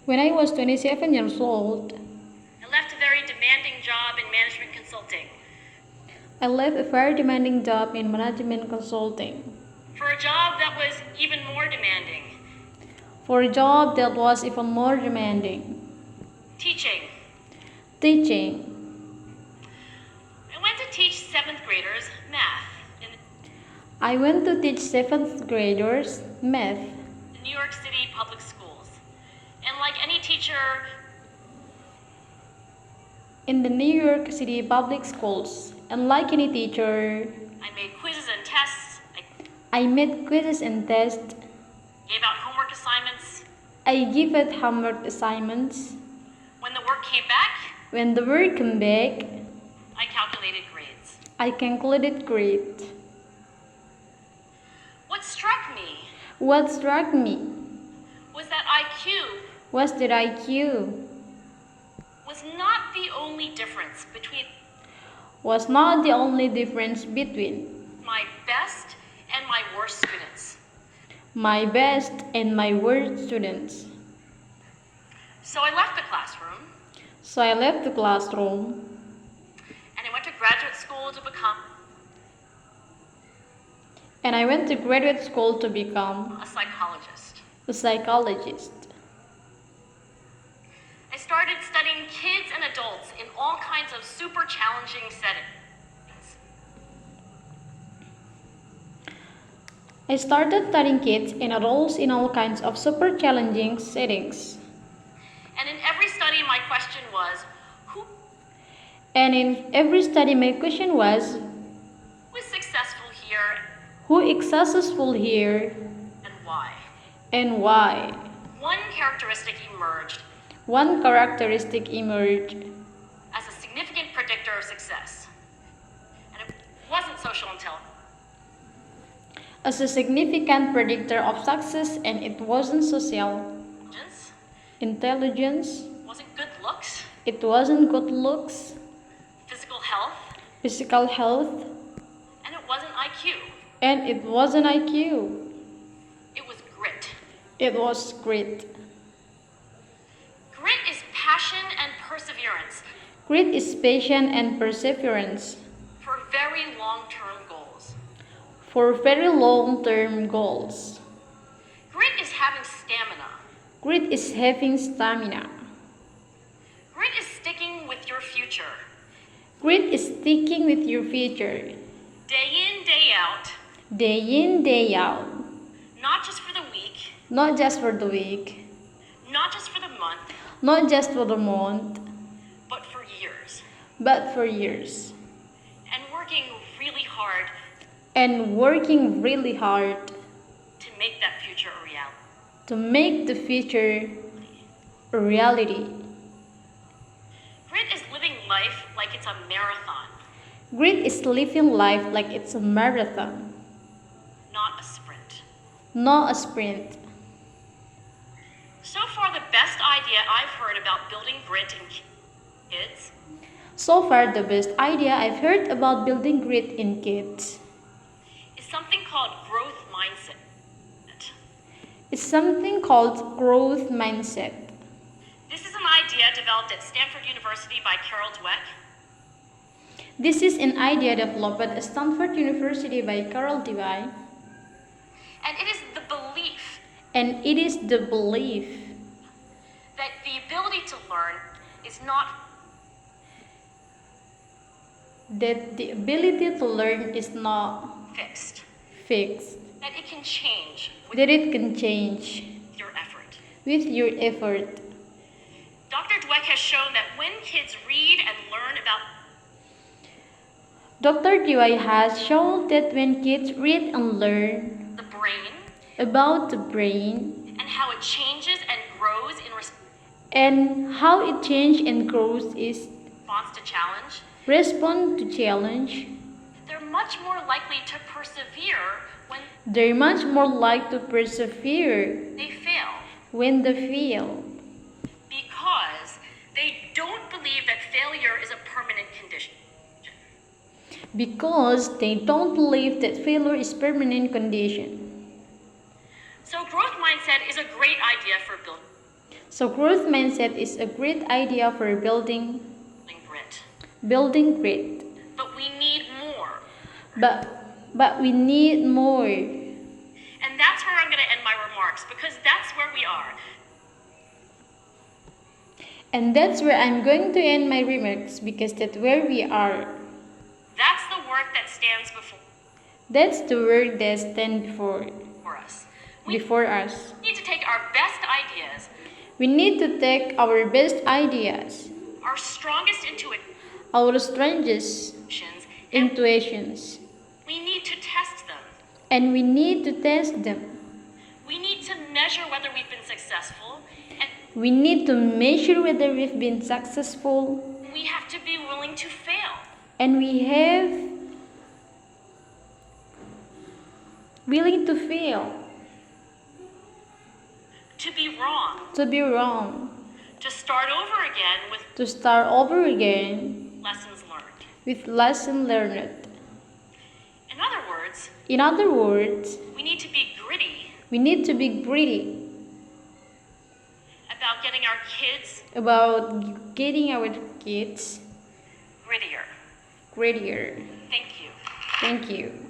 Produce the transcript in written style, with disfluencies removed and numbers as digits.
When I was 27 years old, I left a very demanding job in management consulting I left a very demanding job in management consulting for a job that was even more demanding, for a job that was even more demanding, teaching. teaching. I went to teach 7th graders math in I went to teach 7th graders math the New York City public schools. And like any teacher, in the New York City public schools. And like any teacher, I made quizzes and tests, I made quizzes and tests. gave out homework assignments. I give out homework assignments. When the work came back, When the work came back, I calculated grades. I calculated grade. What struck me What struck me was that IQ was that IQ was not the only difference between was not the only difference between my best and my worst students. my best and my worst students. So I left the classroom So I left the classroom and I went to graduate school to become and I went to graduate school to become a psychologist. a psychologist. I started studying kids and adults in all kinds of super challenging settings. I started studying kids and adults in all kinds of super challenging settings. And in every study, my question was, who And in every study, my question was, is successful here who is successful here and why? and why? One characteristic emerged One characteristic emerged as a significant predictor of success. And it wasn't social intelligence. as a significant predictor of success, and it wasn't social intelligence, Wasn't good looks, it wasn't good looks, physical health, physical health, and it wasn't IQ. and it wasn't IQ. It was grit. It was grit. Grit is passion and perseverance Grit is patience and perseverance for very long-term goals. for very long-term goals. Grit is having stamina. Grit is having stamina. Grit is sticking with your future. Grit is sticking with your future, Day in, day out, day in, day out, not just for the week, not just for the week, not just for the month, not just for the month, but for years. but for years. And working really hard And working really hard to make that future a reality. to make the future a reality. Grit is living life like it's a marathon, Grit is living life like it's a marathon, not a sprint. not a sprint. So far, the best idea I've heard about building grit in kids So far, the best idea I've heard about building grit in kids is something called growth mindset. is something called growth mindset. This is an idea developed at Stanford University by Carol Dweck. This is an idea developed at Stanford University by Carol Dweck, And it is the belief and it is the belief that the ability to learn is not that the ability to learn is not fixed, fixed, that it can change with that it can change your effort. with your effort. Dr. Dweck has shown that when kids read and learn about Dr. Dweck has shown that when kids read and learn the brain about the brain and how it changes and grows in and how it changes and grows is response to challenge, respond to challenge, they're much more likely to persevere when they're much more likely to persevere they fail when they fail because they don't believe that failure is a permanent condition. because they don't believe that failure is permanent condition. So growth mindset is a great idea for building. So growth mindset is a great idea for grit. building grit. But we need more. But we need more. And that's where I'm going to end my remarks because that's where we are. And that's where I'm going to end my remarks because that's where we are. That's the work that stands That's the word that stands before us. We before us. need to take our best ideas, We need to take our best ideas, our strongest intuitions, our strangest and intuitions, we need to test them. and we need to test them. We need to measure whether we've been successful, and We need to measure whether we've been successful, we have to be willing to fail. and we have willing to fail, To be wrong, to be wrong, to start over again with to start over again lessons learned. with lesson learned. In other words, In other words, we need to be gritty we need to be gritty about getting our kids about getting our kids grittier. grittier. Thank you. Thank you.